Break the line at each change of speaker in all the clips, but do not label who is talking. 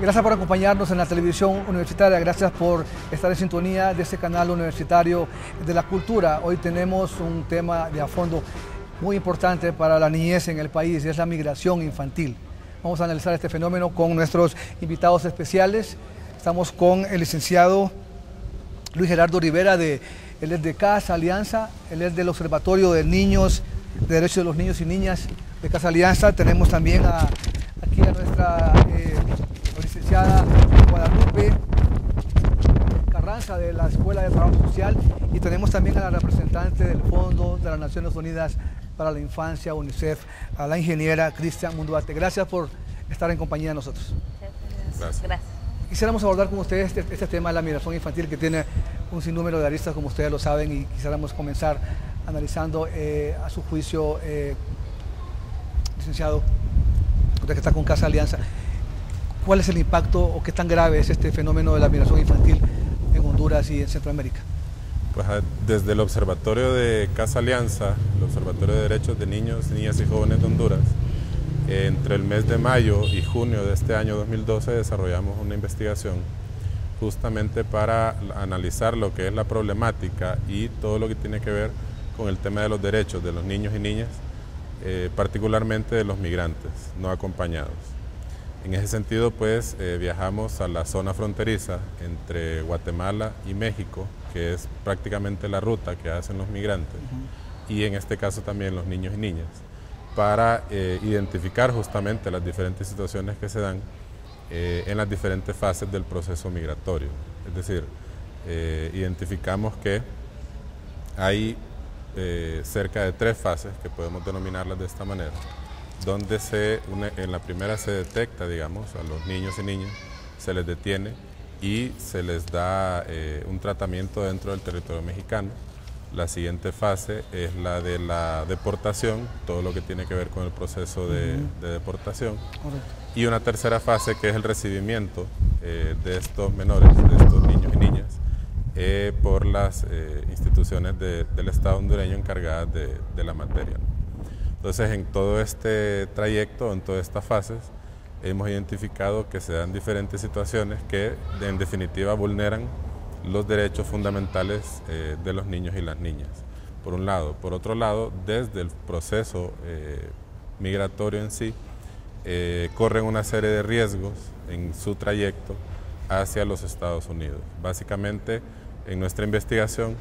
Gracias por acompañarnos en la televisión universitaria, gracias por estar en sintonía de este canal universitario de la cultura. Hoy tenemos un tema de a fondo muy importante para la niñez en el país, y es la migración infantil. Vamos a analizar este fenómeno con nuestros invitados especiales. Estamos con el licenciado Luis Gerardo Rivera, él es de Casa Alianza, él es del Observatorio de Niños, de Derechos de los Niños y Niñas de Casa Alianza. Tenemos también aquí a nuestra licenciada Guadalupe Carranza de la Escuela de Trabajo Social, y tenemos también a la representante del Fondo de las Naciones Unidas para la Infancia, UNICEF, a la ingeniera Cristian Munduate. Gracias por estar en compañía de nosotros.
Gracias.
Quisiéramos abordar con ustedes este tema de la migración infantil, que tiene un sinnúmero de aristas, como ustedes lo saben, y quisiéramos comenzar analizando a su juicio, licenciado, usted que está con Casa Alianza, ¿cuál es el impacto o qué tan grave es este fenómeno de la migración infantil en Honduras y en Centroamérica?
Pues desde el Observatorio de Casa Alianza, el Observatorio de Derechos de Niños, Niñas y Jóvenes de Honduras, entre el mes de mayo y junio de este año 2012 desarrollamos una investigación justamente para analizar lo que es la problemática y todo lo que tiene que ver con el tema de los derechos de los niños y niñas, particularmente de los migrantes no acompañados. En ese sentido, pues, viajamos a la zona fronteriza entre Guatemala y México, que es prácticamente la ruta que hacen los migrantes, y en este caso también los niños y niñas, para identificar justamente las diferentes situaciones que se dan en las diferentes fases del proceso migratorio. Es decir, identificamos que hay cerca de 3 fases, que podemos denominarlas de esta manera, donde en la primera se detecta, digamos, a los niños y niñas, se les detiene y se les da un tratamiento dentro del territorio mexicano. La siguiente fase es la de la deportación, todo lo que tiene que ver con el proceso de deportación.
Correcto.
Y una tercera fase, que es el recibimiento de estos menores, de estos niños y niñas, por las instituciones del Estado hondureño encargadas de la materia. Entonces, en todo este trayecto, en todas estas fases, hemos identificado que se dan diferentes situaciones que, en definitiva, vulneran los derechos fundamentales de los niños y las niñas, por un lado. Por otro lado, desde el proceso migratorio en sí, corren una serie de riesgos en su trayecto hacia los Estados Unidos. Básicamente, en nuestra investigación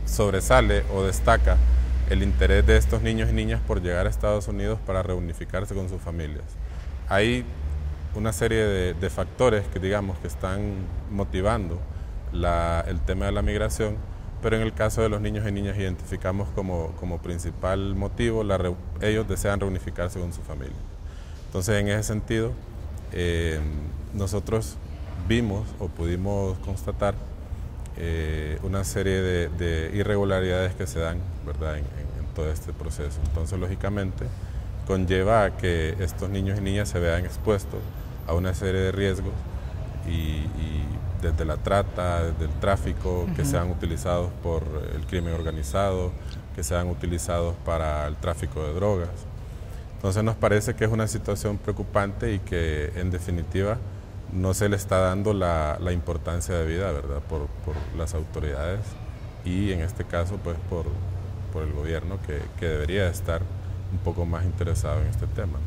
sobresale o destaca el interés de estos niños y niñas por llegar a Estados Unidos para reunificarse con sus familias. Hay una serie de factores que, digamos, que están motivando el tema de la migración, pero en el caso de los niños y niñas identificamos como principal motivo ellos desean reunificarse con su familia. Entonces, en ese sentido, nosotros vimos o pudimos constatar una serie de irregularidades que se dan, ¿verdad?, en todo este proceso. Entonces, lógicamente, conlleva a que estos niños y niñas se vean expuestos a una serie de riesgos y desde la trata, desde el tráfico, que sean utilizados por el crimen organizado, que sean utilizados para el tráfico de drogas. Entonces, nos parece que es una situación preocupante y que, en definitiva, no se le está dando la importancia de vida, ¿verdad?, por las autoridades y, en este caso, pues por el gobierno, que debería estar un poco más interesado en este tema.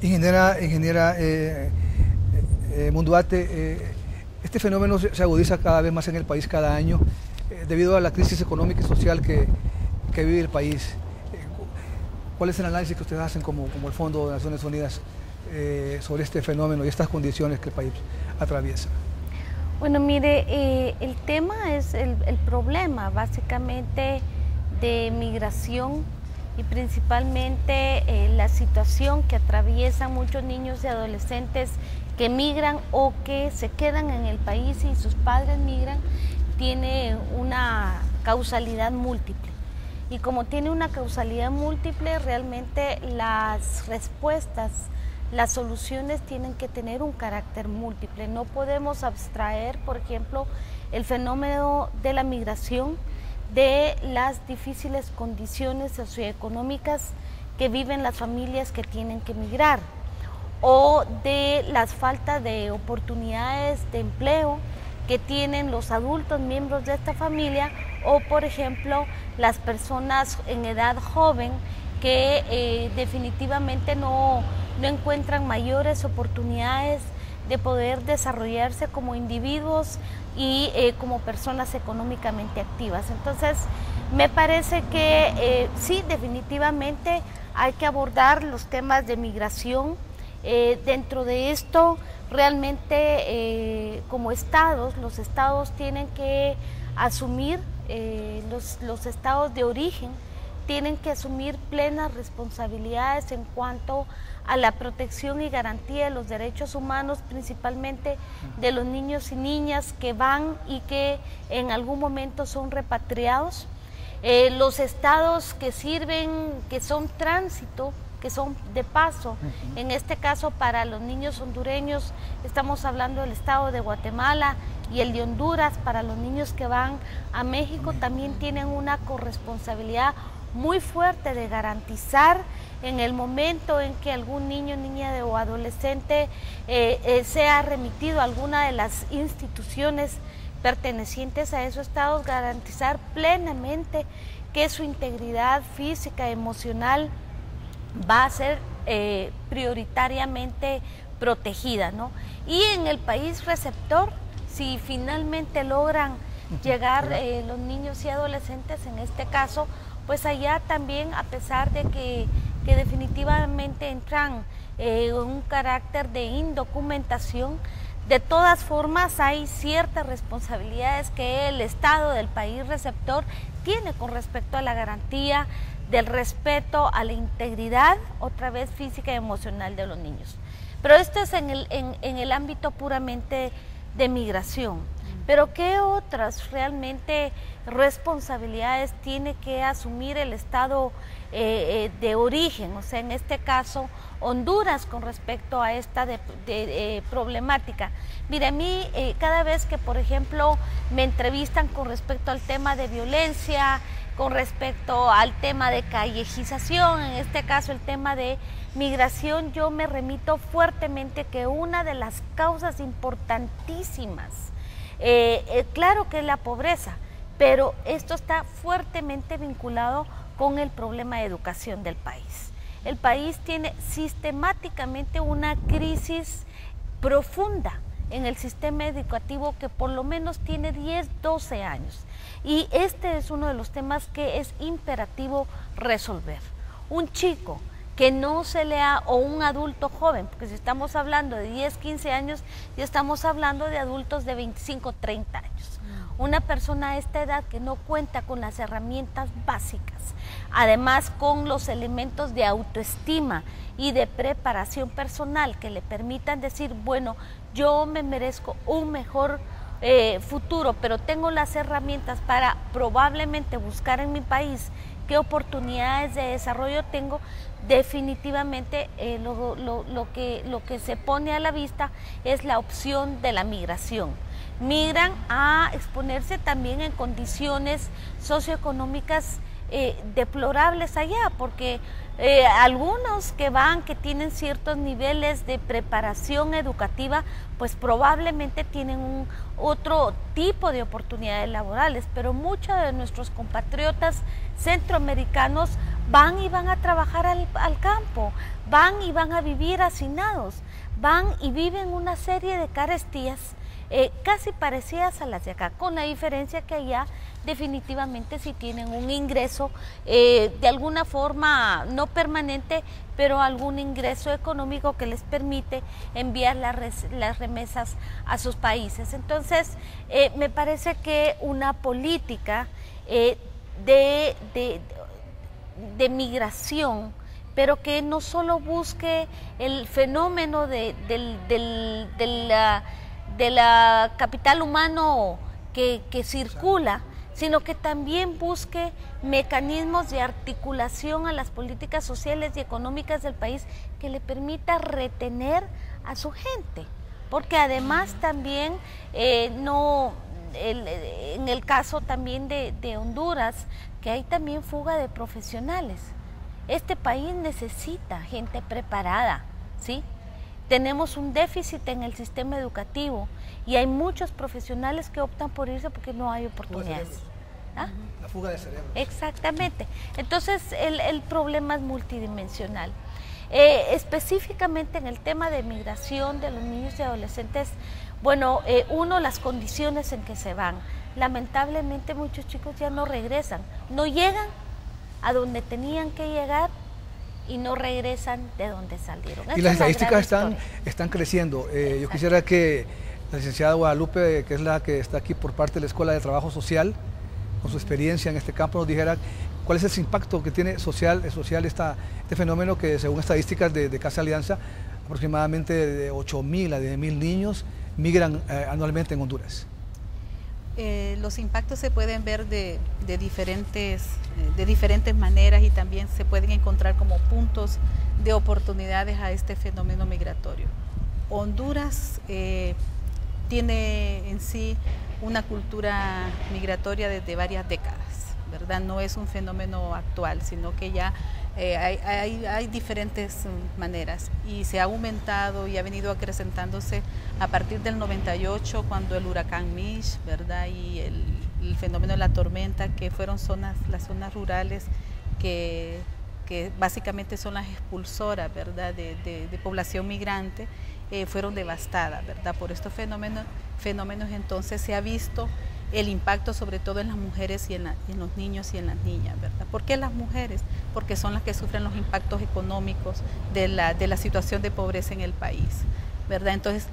Ingeniera Munduate, este fenómeno se agudiza cada vez más en el país cada año debido a la crisis económica y social que vive el país. ¿Cuál es el análisis que ustedes hacen como el Fondo de Naciones Unidas sobre este fenómeno y estas condiciones que el país atraviesa?
Bueno, mire, el tema es el problema básicamente de migración y principalmente la situación que atraviesan muchos niños y adolescentes que migran o que se quedan en el país y sus padres migran, tiene una causalidad múltiple. Y como tiene una causalidad múltiple, realmente las respuestas, las soluciones tienen que tener un carácter múltiple. No podemos abstraer, por ejemplo, el fenómeno de la migración de las difíciles condiciones socioeconómicas que viven las familias que tienen que migrar, o de las faltas de oportunidades de empleo que tienen los adultos miembros de esta familia, o por ejemplo las personas en edad joven que definitivamente no encuentran mayores oportunidades de poder desarrollarse como individuos y como personas económicamente activas. Entonces, me parece que sí, definitivamente hay que abordar los temas de migración. Dentro de esto, realmente como estados, los estados tienen que asumir, los estados de origen tienen que asumir plenas responsabilidades en cuanto a la protección y garantía de los derechos humanos, principalmente de los niños y niñas que van y que en algún momento son repatriados. Los estados que sirven, que son tránsito, que son de paso, en este caso para los niños hondureños, estamos hablando del estado de Guatemala y el de Honduras. Para los niños que van a México también tienen una corresponsabilidad muy fuerte de garantizar en el momento en que algún niño, niña o adolescente sea remitido a alguna de las instituciones pertenecientes a esos estados, garantizar plenamente que su integridad física, emocional va a ser prioritariamente protegida, ¿no? Y en el país receptor, si finalmente logran llegar los niños y adolescentes, en este caso, pues allá también, a pesar de que definitivamente entran un carácter de indocumentación, de todas formas hay ciertas responsabilidades que el Estado del país receptor tiene con respecto a la garantía del respeto a la integridad, otra vez física y emocional de los niños. Pero esto es en el ámbito puramente de migración. Pero ¿qué otras realmente responsabilidades tiene que asumir el Estado de origen? O sea, en este caso, Honduras con respecto a esta problemática. Mire, a mí cada vez que, por ejemplo, me entrevistan con respecto al tema de violencia, con respecto al tema de callejización, en este caso el tema de migración, yo me remito fuertemente que una de las causas importantísimas, claro que es la pobreza, pero esto está fuertemente vinculado con el problema de educación del país. El país tiene sistemáticamente una crisis profunda en el sistema educativo que por lo menos tiene 10, 12 años. Y este es uno de los temas que es imperativo resolver. Un chico que no se lea, o un adulto joven, porque si estamos hablando de 10, 15 años, ya estamos hablando de adultos de 25, 30 años. Una persona a esta edad que no cuenta con las herramientas básicas, además con los elementos de autoestima y de preparación personal que le permitan decir, bueno, yo me merezco un mejor futuro, pero tengo las herramientas para probablemente buscar en mi país qué oportunidades de desarrollo tengo. Definitivamente lo que se pone a la vista es la opción de la migración. Migran a exponerse también en condiciones socioeconómicas deplorables allá, porque algunos que van, que tienen ciertos niveles de preparación educativa, pues probablemente tienen otro tipo de oportunidades laborales, pero muchos de nuestros compatriotas centroamericanos van y van a trabajar al campo, van y van a vivir hacinados, van y viven una serie de carestías casi parecidas a las de acá, con la diferencia que allá definitivamente sí tienen un ingreso de alguna forma no permanente, pero algún ingreso económico que les permite enviar las remesas a sus países. Entonces, me parece que una política de migración, pero que no solo busque el fenómeno del capital humano que circula, sino que también busque mecanismos de articulación a las políticas sociales y económicas del país que le permita retener a su gente. Porque además también, en el caso también de Honduras, que hay también fuga de profesionales. Este país necesita gente preparada, ¿sí? tenemos un déficit en el sistema educativo y hay muchos profesionales que optan por irse porque no hay oportunidades.
¿Ah? La fuga de cerebros.
Exactamente. Entonces el problema es multidimensional. Específicamente en el tema de migración de los niños y adolescentes, bueno, uno, las condiciones en que se van. Lamentablemente muchos chicos ya no regresan, no llegan a donde tenían que llegar y no regresan de donde salieron.
Y las estadísticas están creciendo. Yo quisiera que la licenciada Guadalupe, que es la que está aquí por parte de la Escuela de Trabajo Social, con su experiencia en este campo, nos dijera cuál es el impacto que tiene social este fenómeno que, según estadísticas de Casa Alianza, aproximadamente de 8.000 a 10.000 niños migran anualmente en Honduras.
Los impactos se pueden ver de diferentes maneras y también se pueden encontrar como puntos de oportunidades a este fenómeno migratorio. Honduras tiene en sí una cultura migratoria desde varias décadas, ¿verdad? No es un fenómeno actual, sino que ya hay diferentes maneras y se ha aumentado y ha venido acrecentándose a partir del 98, cuando el huracán Mish, ¿verdad? Y el fenómeno de la tormenta, que fueron las zonas rurales que básicamente son las expulsoras, ¿verdad? de población migrante, fueron devastadas, ¿verdad? Por estos fenómenos entonces se ha visto el impacto sobre todo en las mujeres y en los niños y en las niñas, ¿verdad? ¿Por qué las mujeres? Porque son las que sufren los impactos económicos de la situación de pobreza en el país, ¿verdad? Entonces,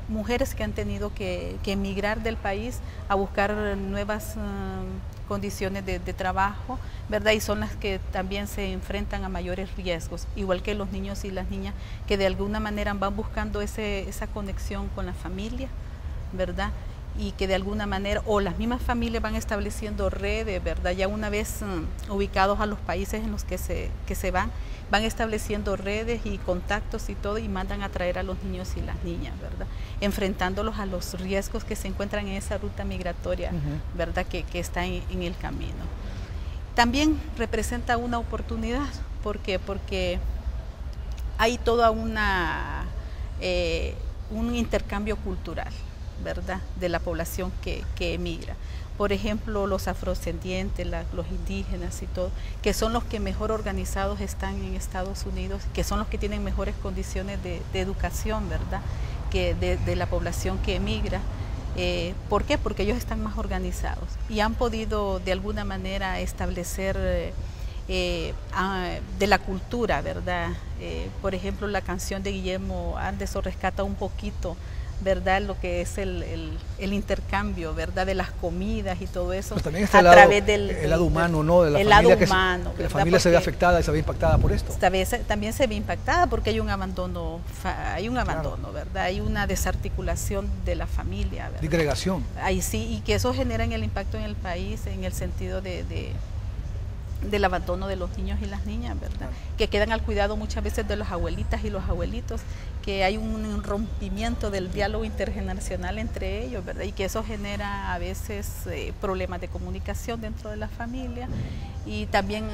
mujeres que han tenido que emigrar del país a buscar nuevas condiciones de trabajo, ¿verdad? Y son las que también se enfrentan a mayores riesgos, igual que los niños y las niñas que de alguna manera van buscando esa conexión con la familia, ¿verdad? Y que de alguna manera, o las mismas familias van estableciendo redes, ¿verdad? Ya una vez ubicados a los países en los que se van estableciendo redes y contactos y todo, y mandan a traer a los niños y las niñas, ¿verdad? Enfrentándolos a los riesgos que se encuentran en esa ruta migratoria, ¿verdad? Que está en el camino. También representa una oportunidad, ¿por qué? Porque hay toda un intercambio cultural, ¿verdad? De la población que emigra. Por ejemplo, los afrodescendientes, los indígenas y todo, que son los que mejor organizados están en Estados Unidos, que son los que tienen mejores condiciones de educación, ¿verdad? Que de la población que emigra. ¿Por qué? Porque ellos están más organizados y han podido de alguna manera establecer de la cultura, ¿verdad? Por ejemplo, la canción de Guillermo Anderson rescata un poquito, ¿verdad? Lo que es el intercambio, ¿verdad? De las comidas y todo eso.
Pero también está el lado humano, ¿no? De la familia, que la familia se ve afectada y se ve impactada por esto.
También se ve impactada porque hay un abandono,
Claro.
¿verdad? Hay una desarticulación de la familia, ¿verdad?
Disgregación.
Ahí sí, y que eso genera el impacto en el país en el sentido del abandono de los niños y las niñas, ¿verdad? Que quedan al cuidado muchas veces de las abuelitas y los abuelitos, que hay un rompimiento del diálogo intergeneracional entre ellos, ¿verdad? Y que eso genera a veces problemas de comunicación dentro de la familia y también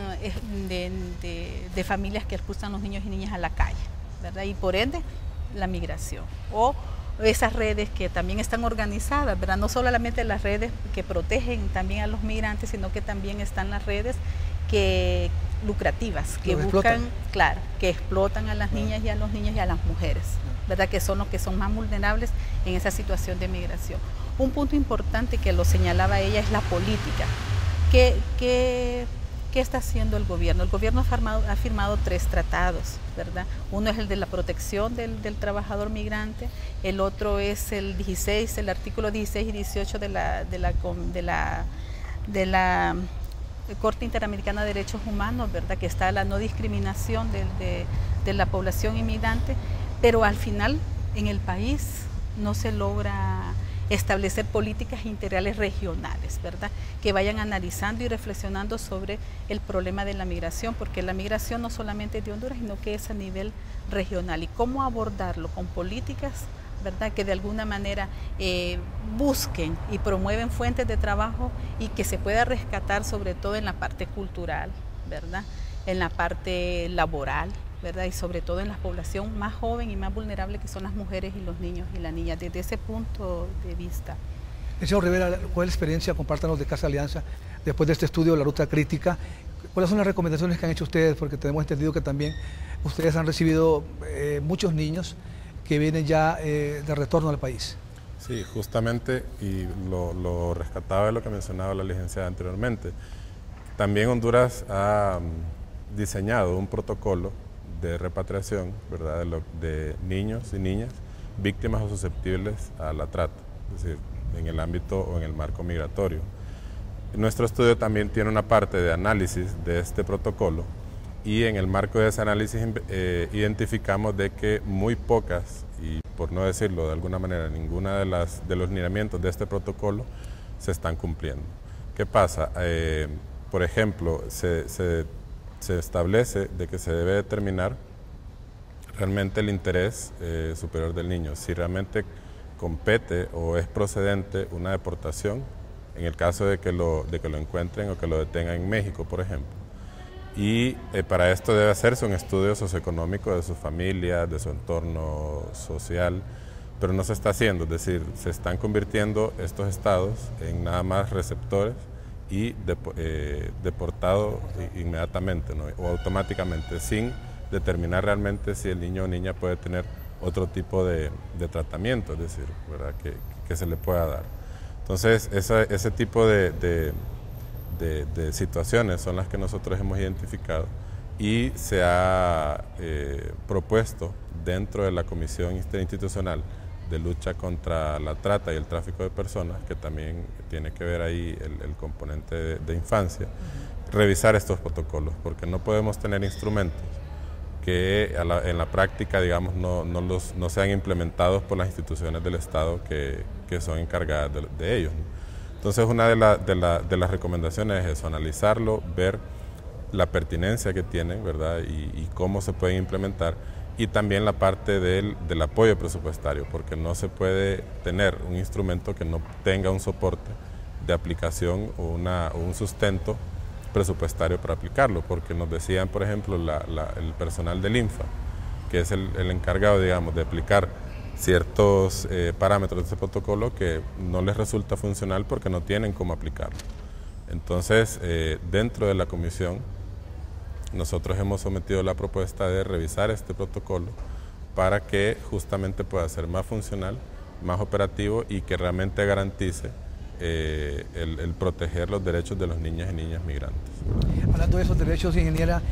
de familias que expulsan a los niños y niñas a la calle, ¿verdad? Y por ende, la migración. O esas redes que también están organizadas, ¿verdad? No solamente las redes que protegen también a los migrantes, sino que también están las redes lucrativas, que buscan, claro, que explotan a las niñas y a los niños y a las mujeres, ¿verdad? Que son los que son más vulnerables en esa situación de migración. Un punto importante que lo señalaba ella es la política. ¿Qué está haciendo el gobierno? El gobierno ha firmado 3 tratados, ¿verdad? Uno es el de la protección del trabajador migrante, el otro es el artículo 16 y 18 de la Corte Interamericana de Derechos Humanos, ¿verdad? Que está la no discriminación de la población inmigrante, pero al final en el país no se logra establecer políticas integrales regionales, ¿verdad? Que vayan analizando y reflexionando sobre el problema de la migración, porque la migración no solamente es de Honduras, sino que es a nivel regional. Y cómo abordarlo con políticas, ¿verdad? Que de alguna manera busquen y promueven fuentes de trabajo y que se pueda rescatar sobre todo en la parte cultural, ¿verdad? En la parte laboral, ¿verdad? Y sobre todo en la población más joven y más vulnerable, que son las mujeres y los niños y las niñas, desde ese punto de vista.
Señor Rivera, ¿cuál es la experiencia? Compártanos de Casa Alianza, después de este estudio de la ruta crítica. ¿Cuáles son las recomendaciones que han hecho ustedes? Porque tenemos entendido que también ustedes han recibido muchos niños que vienen ya de retorno al país.
Sí, justamente, y lo rescataba de lo que mencionaba la licenciada anteriormente. También Honduras ha diseñado un protocolo de repatriación, ¿verdad?, de niños y niñas víctimas o susceptibles a la trata, es decir, en el ámbito o en el marco migratorio. Nuestro estudio también tiene una parte de análisis de este protocolo, y en el marco de ese análisis identificamos de que muy pocas, y por no decirlo de alguna manera, ninguna de los lineamientos de este protocolo se están cumpliendo. ¿Qué pasa? Por ejemplo, se establece de que se debe determinar realmente el interés superior del niño, si realmente compete o es procedente una deportación, en el caso de que lo encuentren o que lo detengan en México, por ejemplo. Y para esto debe hacerse un estudio socioeconómico de su familia, de su entorno social, pero no se está haciendo, es decir, se están convirtiendo estos estados en nada más receptores y deportados inmediatamente, ¿no?, o automáticamente, sin determinar realmente si el niño o niña puede tener otro tipo de tratamiento, es decir, ¿verdad?, que se le pueda dar. Entonces, ese tipo de situaciones son las que nosotros hemos identificado y se ha propuesto dentro de la Comisión Interinstitucional de Lucha contra la Trata y el Tráfico de Personas, que también tiene que ver ahí el componente de infancia, revisar estos protocolos, porque no podemos tener instrumentos que en la práctica, digamos, no sean implementados por las instituciones del Estado que son encargadas de ellos, ¿no? Entonces, una de las recomendaciones es eso, analizarlo, ver la pertinencia que tienen, ¿verdad?, y cómo se pueden implementar, y también la parte del apoyo presupuestario, porque no se puede tener un instrumento que no tenga un soporte de aplicación o un sustento presupuestario para aplicarlo, porque nos decían, por ejemplo, el personal del INFA, que es el encargado, digamos, de aplicar ciertos parámetros de ese protocolo, que no les resulta funcional porque no tienen cómo aplicarlo. Entonces, dentro de la comisión, nosotros hemos sometido la propuesta de revisar este protocolo para que justamente pueda ser más funcional, más operativo y que realmente garantice el proteger los derechos de los niños y niñas migrantes.
Hablando de esos derechos, ingeniera,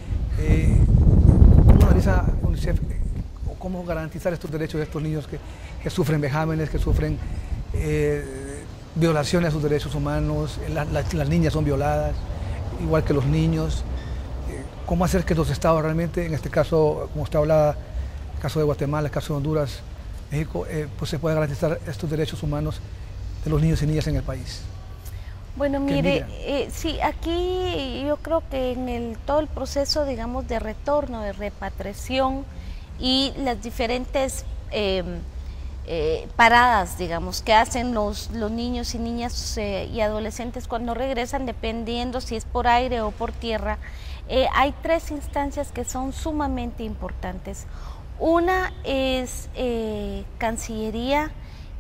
¿cómo analiza UNICEF o cómo garantizar estos derechos de estos niños que sufren vejámenes, que sufren violaciones a sus derechos humanos? Las niñas son violadas, igual que los niños. ¿Cómo hacer que los estados realmente, en este caso, como usted hablaba, el caso de Guatemala, el caso de Honduras, México, pues se pueda garantizar estos derechos humanos de los niños y niñas en el país?
Bueno, mire, sí, aquí yo creo que en todo el proceso, digamos, de retorno, de repatriación y las diferentes paradas, digamos, que hacen los niños y niñas y adolescentes cuando regresan, dependiendo si es por aire o por tierra, hay tres instancias que son sumamente importantes. Una es Cancillería,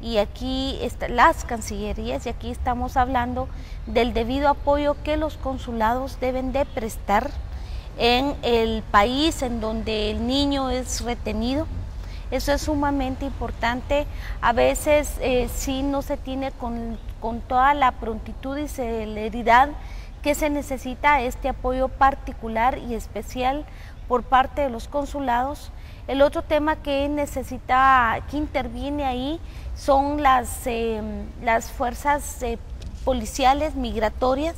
y aquí las cancillerías, y aquí estamos hablando del debido apoyo que los consulados deben de prestar en el país en donde el niño es retenido. Eso es sumamente importante. A veces sí no se tiene con toda la prontitud y celeridad que se necesita este apoyo particular y especial por parte de los consulados. El otro tema que interviene ahí son las fuerzas policiales migratorias,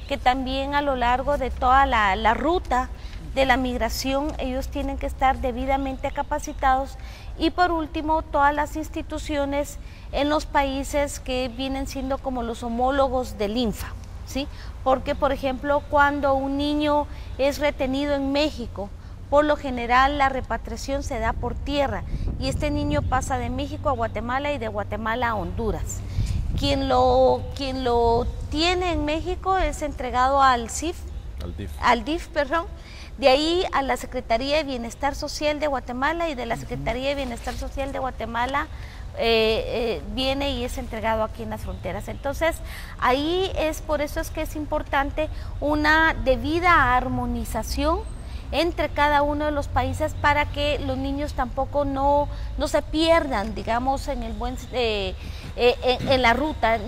que también a lo largo de toda la ruta de la migración ellos tienen que estar debidamente capacitados. Y por último, todas las instituciones en los países que vienen siendo como los homólogos del INFA, ¿sí? Porque, por ejemplo, cuando un niño es retenido en México, por lo general la repatriación se da por tierra y este niño pasa de México a Guatemala y de Guatemala a Honduras. Quien lo tiene en México es entregado al CIF,
Al DIF,
perdón. De ahí a la Secretaría de Bienestar Social de Guatemala, y de la Secretaría de Bienestar Social de Guatemala viene y es entregado aquí en las fronteras. Entonces, ahí es por eso es que es importante una debida armonización entre cada uno de los países para que los niños tampoco no se pierdan, digamos, en el en la ruta.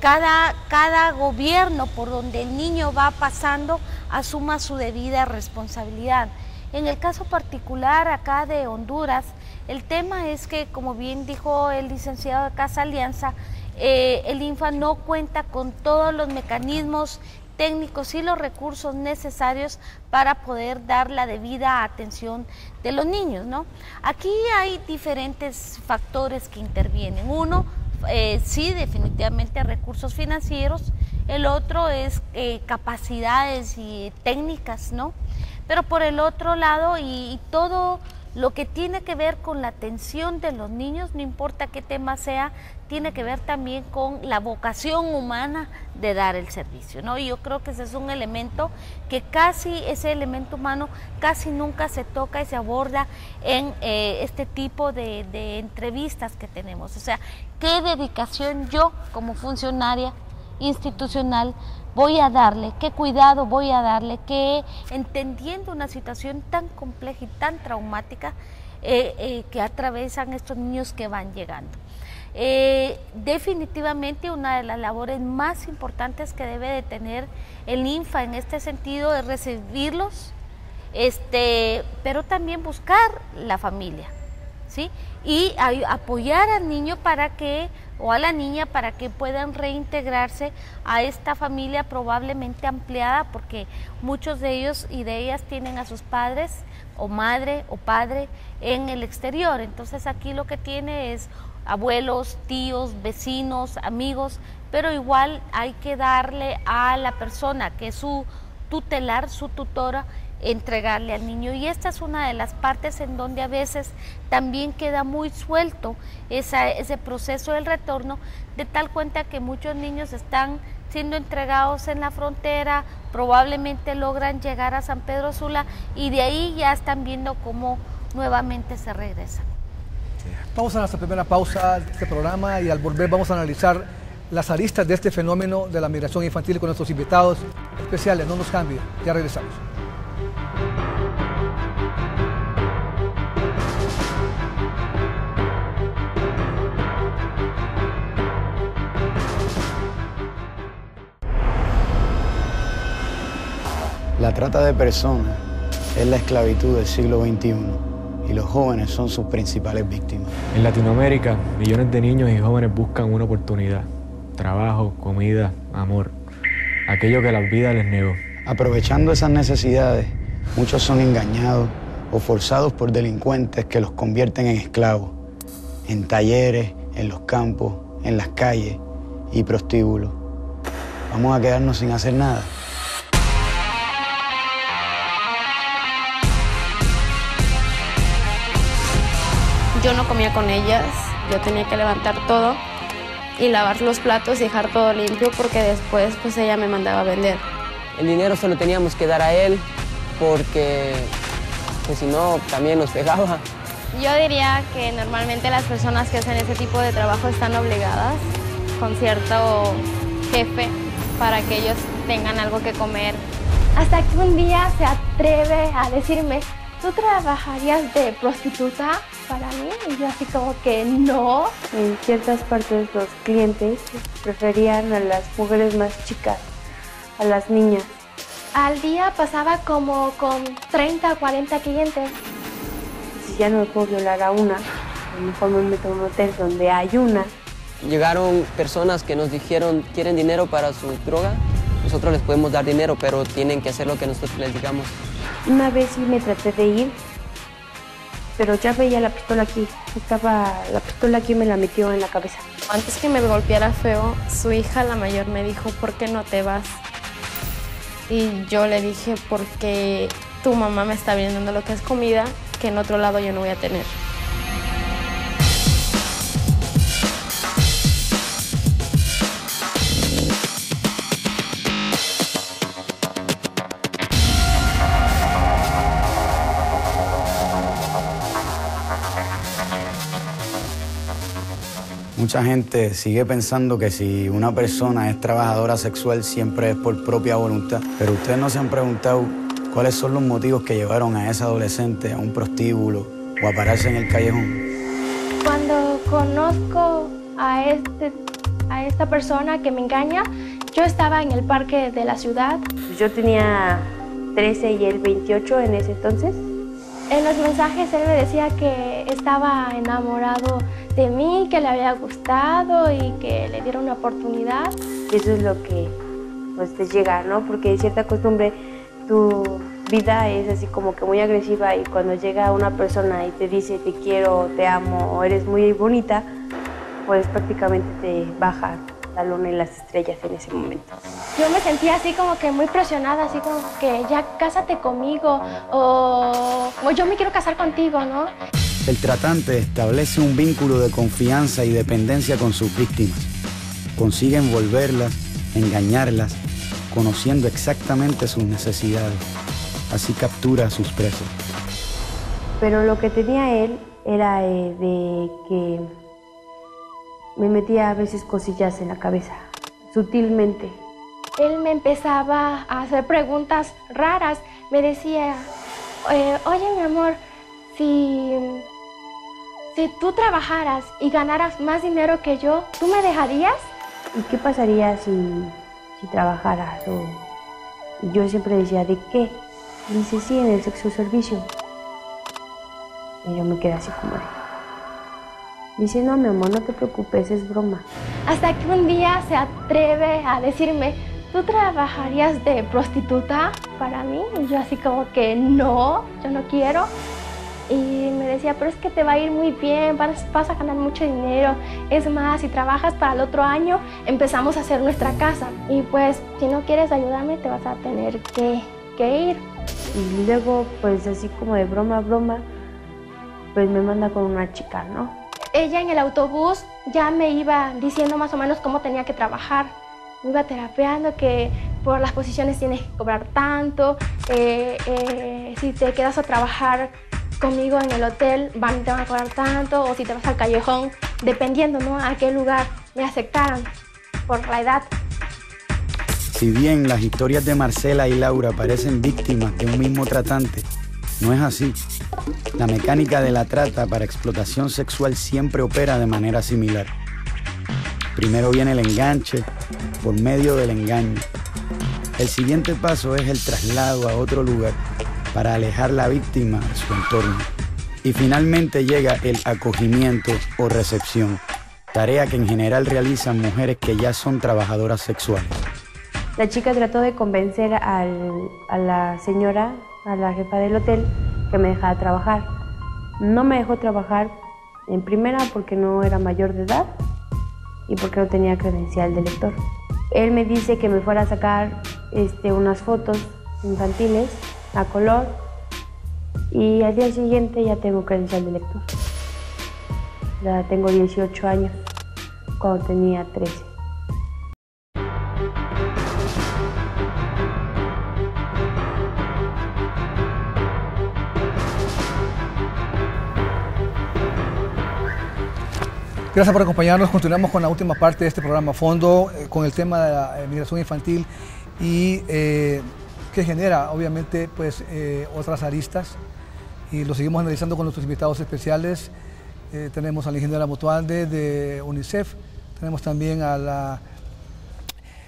Cada gobierno por donde el niño va pasando asuma su debida responsabilidad. En el caso particular acá de Honduras, el tema es que, como bien dijo el licenciado de Casa Alianza, el INFA no cuenta con todos los mecanismos técnicos y los recursos necesarios para poder dar la debida atención de los niños, ¿no? Aquí hay diferentes factores que intervienen. Uno, sí, definitivamente recursos financieros. El otro es capacidades y técnicas, ¿no? Pero por el otro lado, y todo lo que tiene que ver con la atención de los niños, no importa qué tema sea, tiene que ver también con la vocación humana de dar el servicio, ¿no? Y yo creo que ese es un elemento que ese elemento humano casi nunca se toca y se aborda en este tipo de entrevistas que tenemos. O sea, ¿qué dedicación yo como funcionaria institucional voy a darle, qué cuidado voy a darle, que entendiendo una situación tan compleja y tan traumática que atravesan estos niños que van llegando? Definitivamente una de las labores más importantes que debe de tener el INFA en este sentido es recibirlos, pero también buscar la familia, ¿sí? Y apoyar al niño o a la niña para que puedan reintegrarse a esta familia probablemente ampliada, porque muchos de ellos y de ellas tienen a sus padres o madre o padre en el exterior. Entonces aquí lo que tiene es abuelos, tíos, vecinos, amigos, pero igual hay que darle a la persona que es su tutelar, su tutora, entregarle al niño. Y esta es una de las partes en donde a veces también queda muy suelto ese proceso del retorno, de tal cuenta que muchos niños están siendo entregados en la frontera, probablemente logran llegar a San Pedro Sula y de ahí ya están viendo cómo nuevamente se regresan.
Vamos a nuestra primera pausa de este programa y al volver vamos a analizar las aristas de este fenómeno de la migración infantil con nuestros invitados especiales. No nos cambie, ya regresamos.
La trata de personas es la esclavitud del siglo XXI y los jóvenes son sus principales víctimas.
En Latinoamérica, millones de niños y jóvenes buscan una oportunidad, trabajo, comida, amor, aquello que la vida les negó.
Aprovechando esas necesidades, muchos son engañados o forzados por delincuentes que los convierten en esclavos, en talleres, en los campos, en las calles y prostíbulos. ¿Vamos a quedarnos sin hacer nada?
Yo no comía con ellas, yo tenía que levantar todo y lavar los platos y dejar todo limpio porque después pues ella me mandaba a vender.
El dinero se lo teníamos que dar a él porque pues, si no también nos pegaba.
Yo diría que normalmente las personas que hacen ese tipo de trabajo están obligadas con cierto jefe para que ellos tengan algo que comer.
Hasta que un día se atreve a decirme, ¿tú trabajarías de prostituta para mí? Y yo así como que no.
En ciertas partes los clientes preferían a las mujeres más chicas, a las niñas.
Al día pasaba como con 30 o 40 clientes.
Si ya no puedo violar a una, a lo mejor me meto a un hotel donde hay una.
Llegaron personas que nos dijeron, ¿quieren dinero para su droga? Nosotros les podemos dar dinero, pero tienen que hacer lo que nosotros les digamos.
Una vez sí me traté de ir, pero ya veía la pistola aquí. La pistola aquí me la metió en la cabeza.
Antes que me golpeara feo, su hija, la mayor, me dijo, ¿por qué no te vas? Y yo le dije, porque tu mamá me está brindando lo que es comida, que en otro lado yo no voy a tener.
Mucha gente sigue pensando que si una persona es trabajadora sexual siempre es por propia voluntad, pero ustedes no se han preguntado cuáles son los motivos que llevaron a esa adolescente a un prostíbulo o a pararse en el callejón.
Cuando conozco a esta persona que me engaña, yo estaba en el parque de la ciudad.
Yo tenía 13 y él 28 en ese entonces.
En los mensajes él me decía que estaba enamorado de mí, que le había gustado y que le diera una oportunidad.
Eso es lo que pues, te llega, ¿no? Porque hay cierta costumbre, tu vida es así como que muy agresiva y cuando llega una persona y te dice te quiero, te amo o eres muy bonita, pues prácticamente te baja la luna y las estrellas en ese momento.
Yo me sentía así como que muy presionada, así como que ya cásate conmigo o yo me quiero casar contigo, ¿no?
El tratante establece un vínculo de confianza y dependencia con sus víctimas. Consigue envolverlas, engañarlas, conociendo exactamente sus necesidades. Así captura a sus presos.
Pero lo que tenía él era de que me metía a veces cosillas en la cabeza, sutilmente.
Él me empezaba a hacer preguntas raras. Me decía, oye mi amor, si tú trabajaras y ganaras más dinero que yo, ¿tú me dejarías?
¿Y qué pasaría si trabajaras? Y yo siempre decía, ¿de qué? Dice, sí, en el sexo servicio. Y yo me quedé así como de... Dice, no, mi amor, no te preocupes, es broma.
Hasta que un día se atreve a decirme, ¿tú trabajarías de prostituta para mí? Y yo así como que no, yo no quiero. Y me decía, pero es que te va a ir muy bien, vas a ganar mucho dinero. Es más, si trabajas para el otro año, empezamos a hacer nuestra casa. Y pues, si no quieres ayudarme, te vas a tener que ir.
Y luego, pues así como de broma, pues me manda con una chica, ¿no?
Ella en el autobús ya me iba diciendo más o menos cómo tenía que trabajar. Me iba terapeando que por las posiciones tienes que cobrar tanto, si te quedas a trabajar conmigo en el hotel te van a cobrar tanto, o si te vas al callejón, dependiendo, ¿no?, a qué lugar me aceptaran por la edad.
Si bien las historias de Marcela y Laura parecen víctimas de un mismo tratante, no es así. La mecánica de la trata para explotación sexual siempre opera de manera similar. Primero viene el enganche por medio del engaño. El siguiente paso es el traslado a otro lugar para alejar la víctima de su entorno. Y finalmente llega el acogimiento o recepción, tarea que en general realizan mujeres que ya son trabajadoras sexuales.
La chica trató de convencer a la señora, a la jefa del hotel, que me dejara trabajar. No me dejó trabajar en primera porque no era mayor de edad y porque no tenía credencial de lector. Él me dice que me fuera a sacar unas fotos infantiles a color y al día siguiente ya tengo credencial de lector. Ya tengo 18 años, cuando tenía 13.
Gracias por acompañarnos. Continuamos con la última parte de este programa a fondo, con el tema de la migración infantil y que genera obviamente pues, otras aristas, y lo seguimos analizando con nuestros invitados especiales. Tenemos a la ingeniera Motoalde de UNICEF, tenemos también a la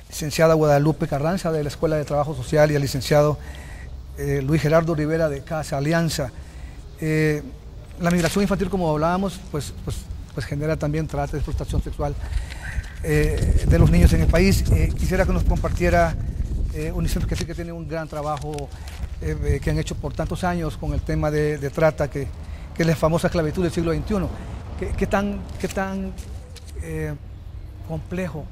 licenciada Guadalupe Carranza de la Escuela de Trabajo Social y al licenciado Luis Gerardo Rivera de Casa Alianza. La migración infantil, como hablábamos, pues genera también trata de explotación sexual de los niños en el país. Quisiera que nos compartiera UNICEF, que sí que tiene un gran trabajo que han hecho por tantos años con el tema de trata, que es la famosa esclavitud del siglo XXI. ¿Qué tan complejo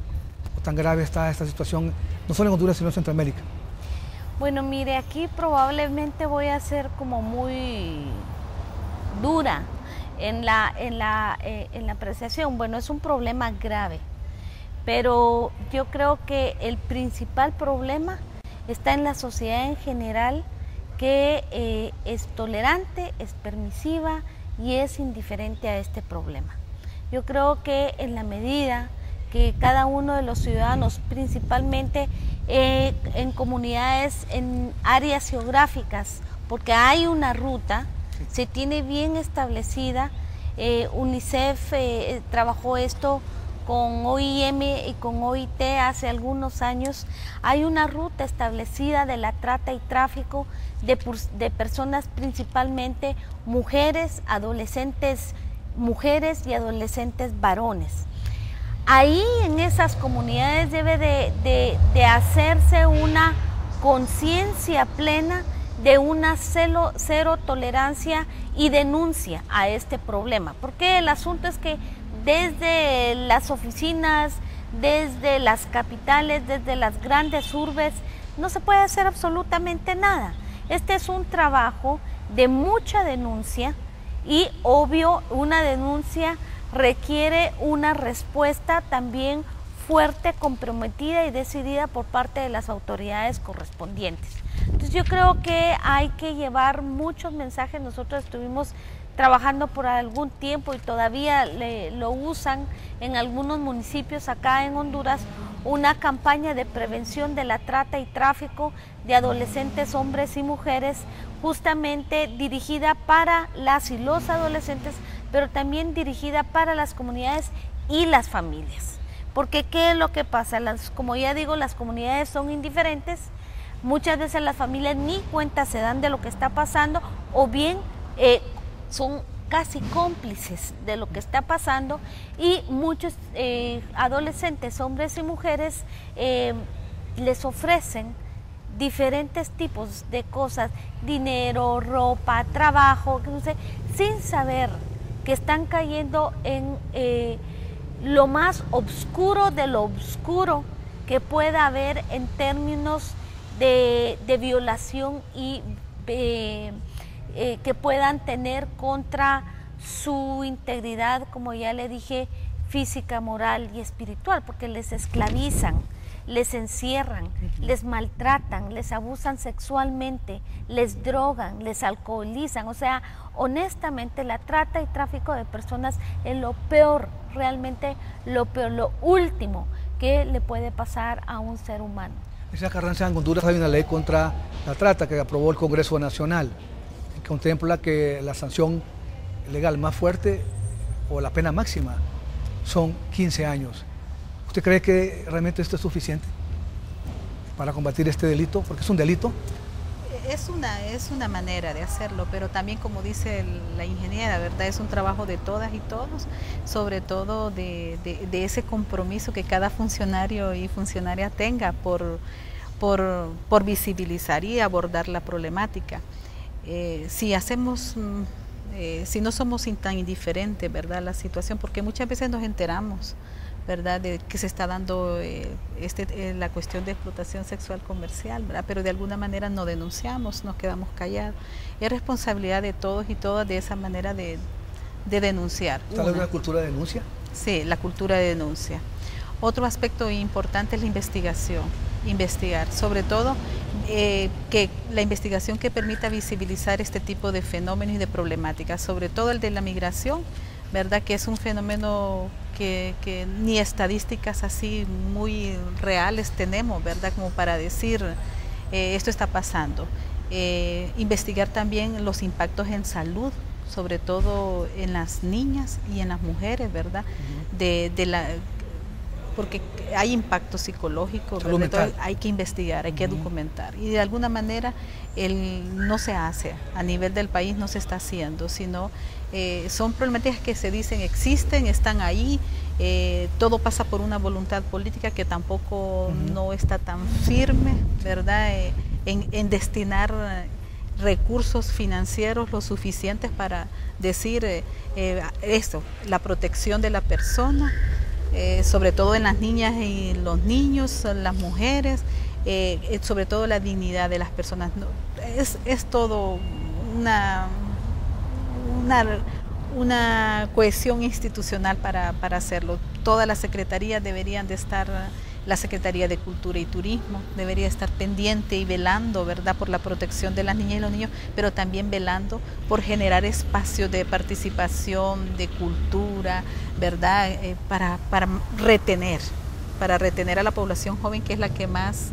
o tan grave está esta situación, no solo en Honduras, sino en Centroamérica?
Bueno, mire, aquí probablemente voy a ser como muy dura en la apreciación. Bueno, es un problema grave, pero yo creo que el principal problema está en la sociedad en general, que es tolerante, es permisiva y es indiferente a este problema. Yo creo que en la medida que cada uno de los ciudadanos, principalmente en comunidades, en áreas geográficas, porque hay una ruta, se tiene bien establecida. UNICEF trabajó esto con OIM y con OIT hace algunos años. Hay una ruta establecida de la trata y tráfico de personas, principalmente mujeres, adolescentes mujeres y adolescentes varones. Ahí en esas comunidades debe de hacerse una conciencia plena de una cero tolerancia y denuncia a este problema, porque el asunto es que desde las oficinas, desde las capitales, desde las grandes urbes, no se puede hacer absolutamente nada. Este es un trabajo de mucha denuncia y, obvio, una denuncia requiere una respuesta también fuerte, comprometida y decidida por parte de las autoridades correspondientes. Entonces yo creo que hay que llevar muchos mensajes. Nosotros estuvimos trabajando por algún tiempo y todavía lo usan en algunos municipios acá en Honduras, una campaña de prevención de la trata y tráfico de adolescentes, hombres y mujeres, justamente dirigida para las y los adolescentes, pero también dirigida para las comunidades y las familias. Porque ¿qué es lo que pasa? Como ya digo, las comunidades son indiferentes, muchas veces las familias ni cuenta se dan de lo que está pasando, o bien son casi cómplices de lo que está pasando, y muchos adolescentes, hombres y mujeres, les ofrecen diferentes tipos de cosas, dinero, ropa, trabajo, no sé, sin saber que están cayendo en lo más oscuro de lo oscuro que pueda haber en términos de violación y que puedan tener contra su integridad, como ya le dije, física, moral y espiritual, porque les esclavizan, les encierran, les maltratan, les abusan sexualmente, les drogan, les alcoholizan. O sea, honestamente, la trata y tráfico de personas es lo peor, realmente lo peor, lo último que le puede pasar a un ser humano.
Señora Carranza, en Honduras hay una ley contra la trata que aprobó el Congreso Nacional, que contempla que la sanción legal más fuerte o la pena máxima son 15 años. ¿Usted cree que realmente esto es suficiente para combatir este delito? Porque es un delito.
Es una manera de hacerlo, pero también, como dice la ingeniera, ¿verdad? Es un trabajo de todas y todos, sobre todo de ese compromiso que cada funcionario y funcionaria tenga por visibilizar y abordar la problemática. Si no somos tan indiferentes, ¿verdad?, la situación, porque muchas veces nos enteramos, ¿verdad?, de que se está dando la cuestión de explotación sexual comercial, ¿verdad?, pero de alguna manera no denunciamos, nos quedamos callados. Es responsabilidad de todos y todas de esa manera de denunciar.
¿Está hablando de la cultura de denuncia?
Sí, la cultura de denuncia. Otro aspecto importante es la investigación, investigar, sobre todo que la investigación que permita visibilizar este tipo de fenómenos y de problemáticas, sobre todo el de la migración, ¿verdad?, que es un fenómeno que ni estadísticas así muy reales tenemos, ¿verdad?, como para decir esto está pasando. Investigar también los impactos en salud, sobre todo en las niñas y en las mujeres, ¿verdad?, porque hay impacto psicológico, ¿verdad? Hay que investigar, hay que documentar, y de alguna manera no se hace, a nivel del país no se está haciendo, sino son problemáticas que se dicen existen, están ahí, todo pasa por una voluntad política que tampoco no está tan firme, ¿verdad?, en destinar recursos financieros lo suficientes para decir esto, la protección de la persona, sobre todo en las niñas y los niños, las mujeres, sobre todo la dignidad de las personas. Es todo una cohesión institucional para hacerlo. Todas las secretarías deberían de estar La Secretaría de Cultura y Turismo debería estar pendiente y velando, ¿verdad?, por la protección de las niñas y los niños, pero también velando por generar espacios de participación, de cultura, ¿verdad?, para retener a la población joven, que es la que más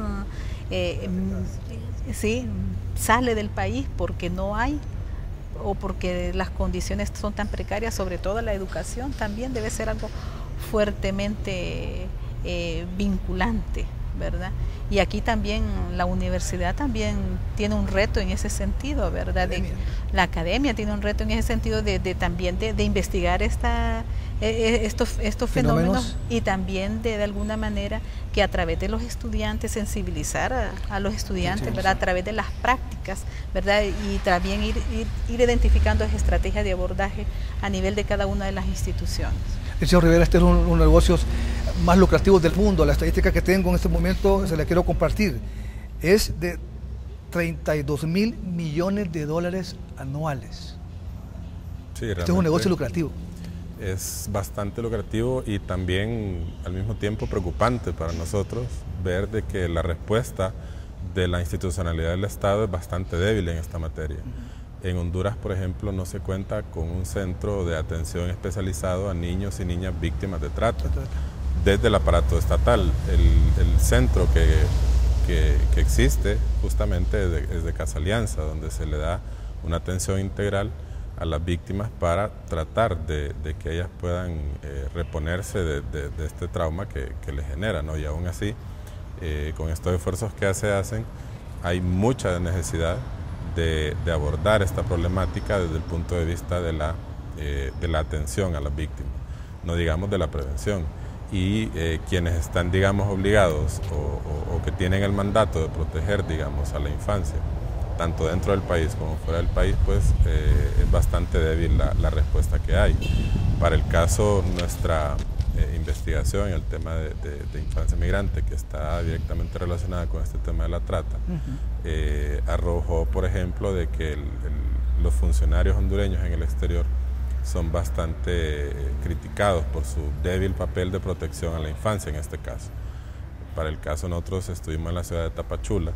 sale del país porque no hay, o porque las condiciones son tan precarias. Sobre todo la educación también debe ser algo fuertemente vinculante, ¿verdad? Y aquí también la universidad también tiene un reto en ese sentido, ¿verdad? La academia tiene un reto en ese sentido de investigar estos fenómenos, y también de alguna manera que a través de los estudiantes sensibilizar a los estudiantes, ¿verdad?, a través de las prácticas, ¿verdad?, y también ir identificando estrategias de abordaje a nivel de cada una de las instituciones.
Señor Rivera, este es uno de los negocios más lucrativos del mundo. La estadística que tengo en este momento se la quiero compartir. Es de 32.000 millones de dólares anuales.
Sí,
este es un negocio lucrativo.
Es bastante lucrativo y también al mismo tiempo preocupante para nosotros ver de que la respuesta de la institucionalidad del Estado es bastante débil en esta materia. En Honduras, por ejemplo, no se cuenta con un centro de atención especializado a niños y niñas víctimas de trata. Desde el aparato estatal, el centro que existe justamente es de Casa Alianza, donde se le da una atención integral a las víctimas para tratar de que ellas puedan reponerse de este trauma que les genera, ¿no? Y aún así, con estos esfuerzos que se hacen, hay mucha necesidad de abordar esta problemática desde el punto de vista de la atención a las víctimas, no digamos de la prevención. Y quienes están, digamos, obligados o que tienen el mandato de proteger, digamos, a la infancia, tanto dentro del país como fuera del país, pues es bastante débil la respuesta que hay. Para el caso, nuestra investigación, el tema de infancia migrante, que está directamente relacionada con este tema de la trata, arrojó, por ejemplo, de que los funcionarios hondureños en el exterior son bastante criticados por su débil papel de protección a la infancia en este caso. Para el caso, nosotros estuvimos en la ciudad de Tapachula,